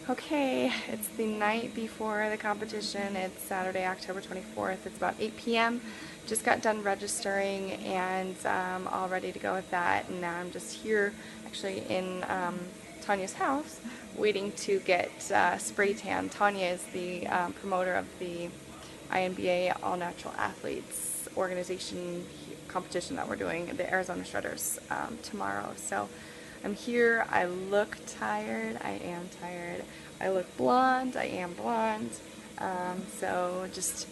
Okay, it's the night before the competition. It's Saturday, October 24th. It's about 8 p.m. Just got done registering and all ready to go with that. And now I'm just here actually in Tanya's house waiting to get spray tan. Tanya is the promoter of the INBA All Natural Athletes organization competition that we're doing, the Arizona Shredders, tomorrow. So I'm here. I look tired. I am tired. I look blonde. I am blonde. So just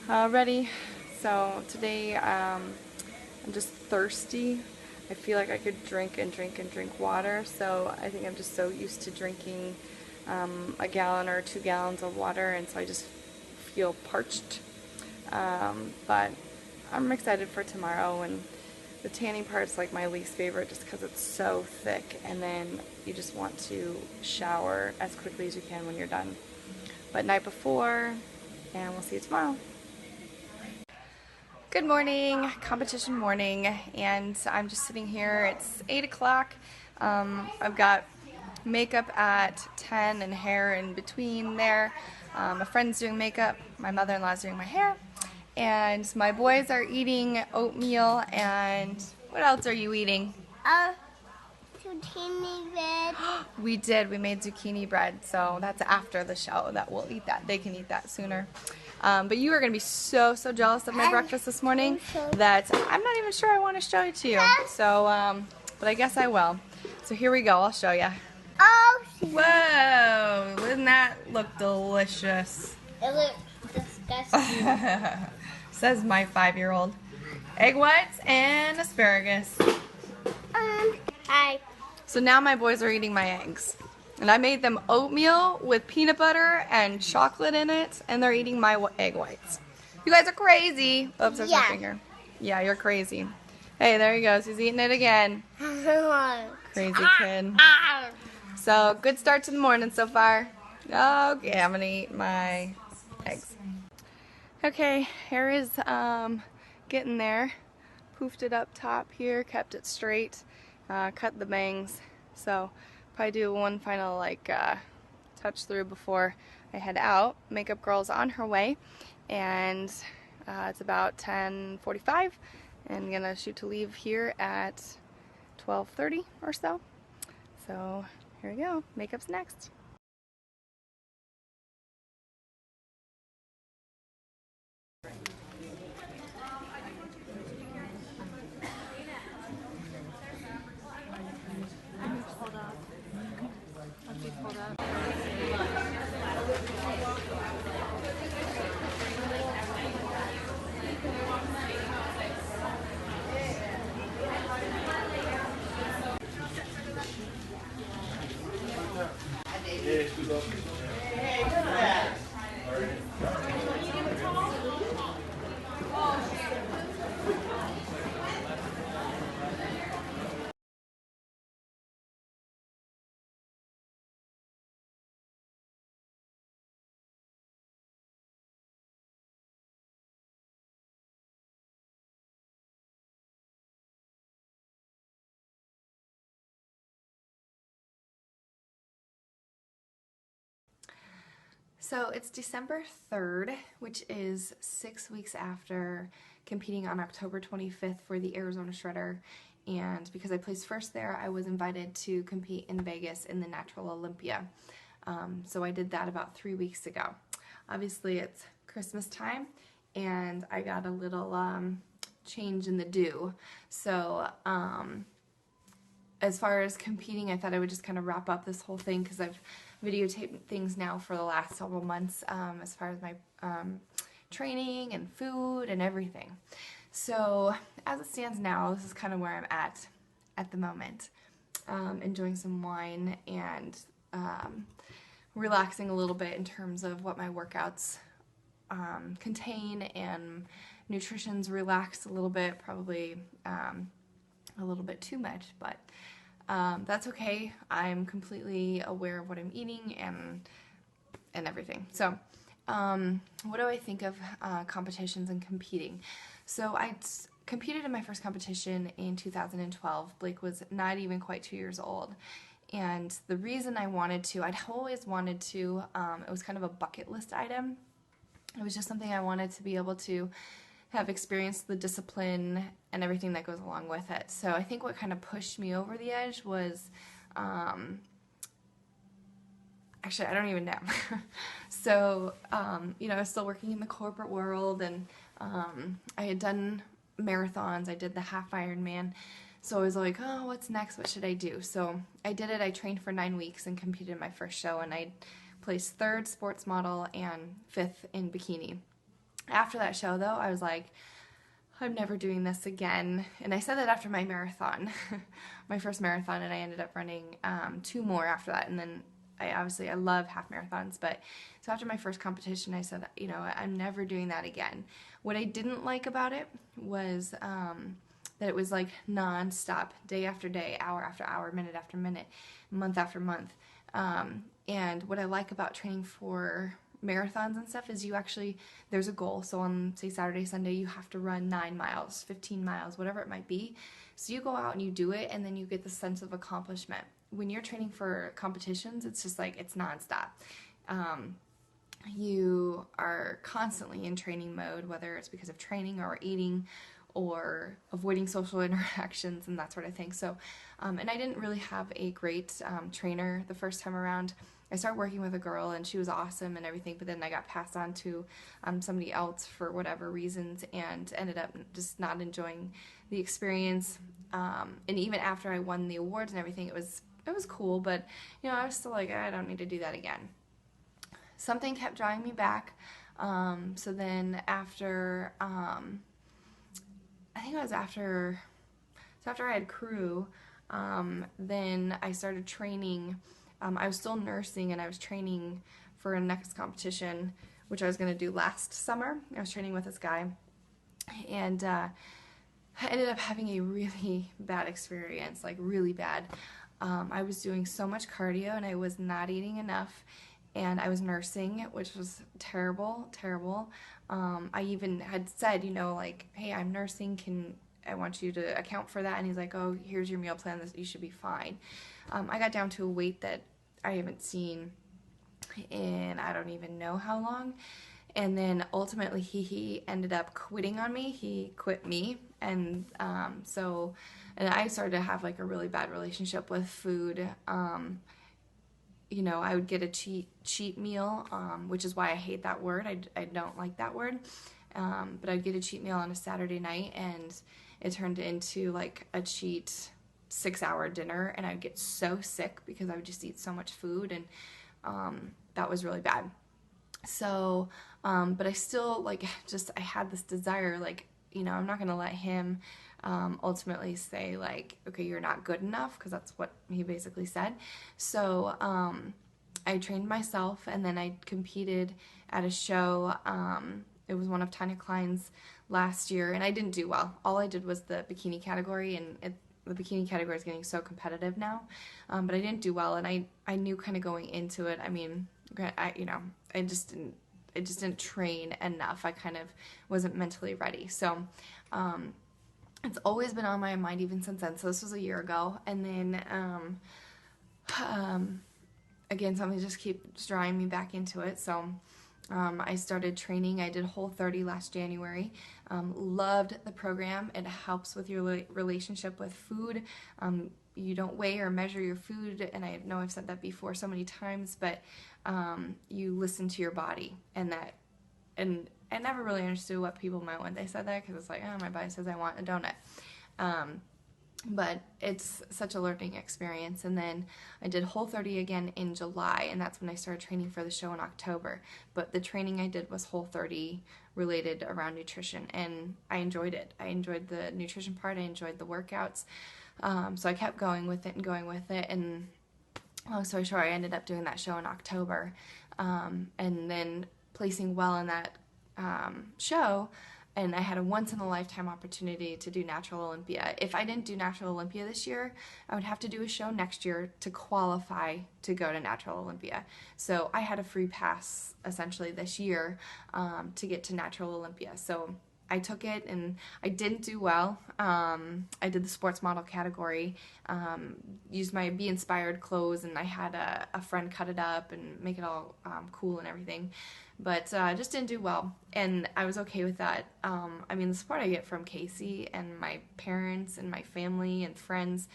ready. So today I'm just thirsty. I feel like I could drink and drink and drink water. So I think I'm just so used to drinking a gallon or 2 gallons of water, and so I just feel parched. But I'm excited for tomorrow, and the tanning part's like my least favorite just because it's so thick, and then you just want to shower as quickly as you can when you're done. But night before, and we'll see you tomorrow. Good morning, competition morning, and I'm just sitting here. It's 8 o'clock. I've got makeup at 10 and hair in between there. My friend's doing makeup, my mother-in-law's doing my hair, and my boys are eating oatmeal. And what else are you eating? Zucchini bread. We made zucchini bread, so that's after the show that we'll eat that. They can eat that sooner. But you are going to be so jealous of my breakfast this morning that I'm not even sure I want to show it to you. So, but I guess I will. So here we go. I'll show you. Oh, whoa! Doesn't that look delicious? it looks disgusting. Says my 5-year-old. Egg whites and asparagus. Hi. So now my boys are eating my eggs. And I made them oatmeal with peanut butter and chocolate in it, and they're eating my egg whites. You guys are crazy. Oops, there's my finger. Yeah, you're crazy. Hey, there he goes. He's eating it again. Crazy kid. So, good start to the morning so far. Okay, I'm going to eat my eggs. Okay, hair is getting there. Poofed it up top here, kept it straight, cut the bangs. So, probably do one final touch through before I head out. Makeup girl's on her way, and it's about 10:45, and I'm gonna shoot to leave here at 12:30 or so. So here we go. Makeup's next. So it's December 3rd, which is 6 weeks after competing on October 25th for the Arizona Shredder. And because I placed first there, I was invited to compete in Vegas in the Natural Olympia. So I did that about 3 weeks ago. Obviously it's Christmas time, and I got a little change in the do. So as far as competing, I thought I would just kind of wrap up this whole thing because I've videotaped things now for the last several months as far as my training and food and everything. So as it stands now, this is kind of where I'm at the moment. Enjoying some wine and relaxing a little bit in terms of what my workouts contain, and nutrition's relaxed a little bit, probably a little bit too much, but that's okay. I'm completely aware of what I'm eating and everything. So what do I think of competitions and competing? So I competed in my first competition in 2012. Blake was not even quite 2 years old, And the reason I wanted to, I'd always wanted to, it was kind of a bucket list item. It was just something I wanted to be able to have experienced the discipline and everything that goes along with it. So I think what kind of pushed me over the edge was, actually, I don't even know. So, you know, I was still working in the corporate world, and I had done marathons. I did the half Ironman. So I was like, oh, what's next? What should I do? So I did it. I trained for 9 weeks and competed in my first show, and I placed 3rd sports model and 5th in bikini. After that show, though, I was like, I'm never doing this again. And I said that after my marathon, my first marathon, and I ended up running 2 more after that. And then I love half marathons, but so after my first competition, I said, you know, I'm never doing that again. What I didn't like about it was that it was like non-stop, day after day, hour after hour, minute after minute, month after month. And what I like about training for marathons and stuff is you actually, there's a goal. So on, say, Saturday, Sunday, you have to run 9 miles, 15 miles, whatever it might be. So you go out and you do it, and then you get the sense of accomplishment. When you're training for competitions, it's just like, it's nonstop. You are constantly in training mode, whether it's because of training or eating or avoiding social interactions and that sort of thing. So, and I didn't really have a great trainer the first time around. I started working with a girl, and she was awesome and everything, but then I got passed on to somebody else for whatever reasons, and ended up just not enjoying the experience. And even after I won the awards and everything, it was cool, but you know, I was still like, I don't need to do that again. Something kept drawing me back. So then after, I think it was after I had crew, then I started training. I was still nursing, and I was training for a next competition, which I was going to do last summer. I was training with this guy, and I ended up having a really bad experience, like really bad. I was doing so much cardio, and I was not eating enough, and I was nursing, which was terrible, terrible. I even had said, you know, like, hey, I'm nursing, I want you to account for that. And he's like, oh, here's your meal plan, you should be fine. I got down to a weight that I haven't seen in I don't even know how long. And then ultimately he ended up quitting on me. He quit me. And and I started to have like a really bad relationship with food. You know, I would get a cheat meal, which is why I hate that word. I don't like that word. But I'd get a cheat meal on a Saturday night, and it turned into like a cheat 6-hour dinner, and I'd get so sick because I would just eat so much food, and that was really bad. So, but I still like I had this desire, like, you know, I'm not gonna let him ultimately say like, okay, you're not good enough, because that's what he basically said. So I trained myself, and then I competed at a show. It was one of Tanya Klein's last year, and I didn't do well. All I did was the bikini category, and the bikini category is getting so competitive now. But I didn't do well, and I knew kind of going into it. I mean, I just didn't train enough. I kind of wasn't mentally ready. So it's always been on my mind even since then. So this was a year ago, and then again, something just keeps drawing me back into it. So I started training. I did Whole30 last January. Loved the program. It helps with your relationship with food. You don't weigh or measure your food, and I know I've said that before so many times, but you listen to your body, and I never really understood what people meant when they said that, because it's like, oh, my body says I want a donut. But it's such a learning experience. And then I did Whole30 again in July, and that's when I started training for the show in October. But the training I did was Whole30 related around nutrition, and I enjoyed it. I enjoyed the nutrition part. I enjoyed the workouts. So I kept going with it, and long story short, I ended up doing that show in October, and then placing well in that show. And I had a once-in-a-lifetime opportunity to do Natural Olympia. If I didn't do Natural Olympia this year, I would have to do a show next year to qualify to go to Natural Olympia. So I had a free pass, essentially, this year to get to Natural Olympia. So I took it and I didn't do well. I did the sports model category, used my Be Inspired clothes, and I had a friend cut it up and make it all cool and everything. But I just didn't do well, and I was okay with that. I mean, the support I get from Casey and my parents and my family and friends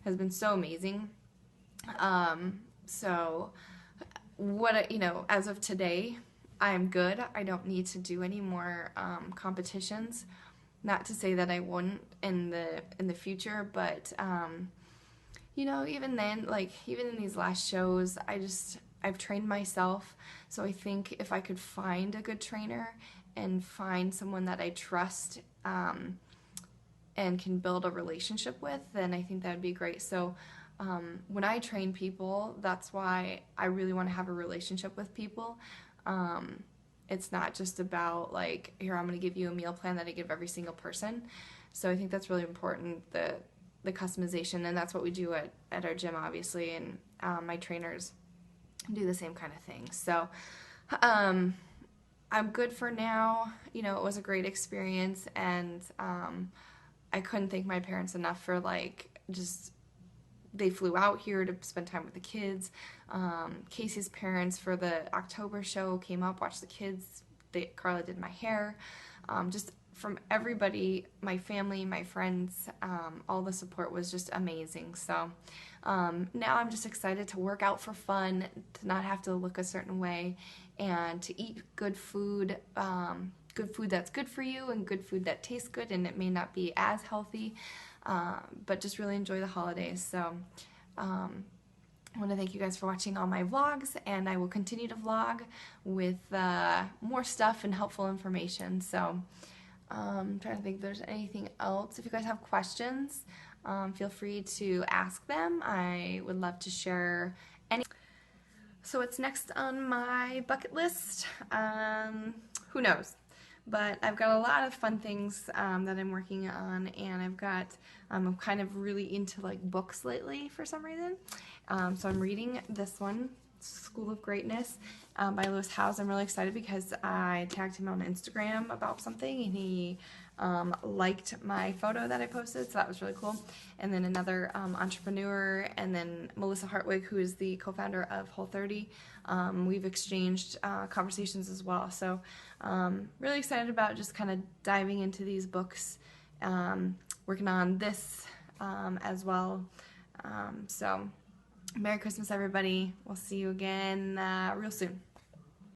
has been so amazing. So what, as of today, I am good. I don't need to do any more competitions. Not to say that I wouldn't in the future, but even then, like even in these last shows, I've trained myself. So I think if I could find a good trainer and find someone that I trust and can build a relationship with, then I think that would be great. So when I train people, that's why I really want to have a relationship with people. It's not just about like, here, I'm going to give you a meal plan that I give every single person. So I think that's really important, the customization, and that's what we do at our gym, obviously, and my trainers do the same kind of thing. So I'm good for now. It was a great experience, and I couldn't thank my parents enough for they flew out here to spend time with the kids. Casey's parents for the October show came up, watched the kids. Carla did my hair. Just from everybody, my family, my friends, all the support was just amazing. So now I'm just excited to work out for fun, to not have to look a certain way, and to eat good food that's good for you and good food that tastes good, and it may not be as healthy, but just really enjoy the holidays. So I want to thank you guys for watching all my vlogs, and I will continue to vlog with more stuff and helpful information. So I'm trying to think if there's anything else. If you guys have questions, feel free to ask them. I would love to share any. So what's next on my bucket list? Who knows? But I've got a lot of fun things that I'm working on, and I'm kind of really into like books lately for some reason. So I'm reading this one, School of Greatness, by Lewis Howes. I'm really excited because I tagged him on Instagram about something, and he liked my photo that I posted, so that was really cool. And then another entrepreneur, and then Melissa Hartwig, who is the co-founder of Whole30. We've exchanged conversations as well. So really excited about just kind of diving into these books, working on this as well. So Merry Christmas, everybody. We'll see you again real soon.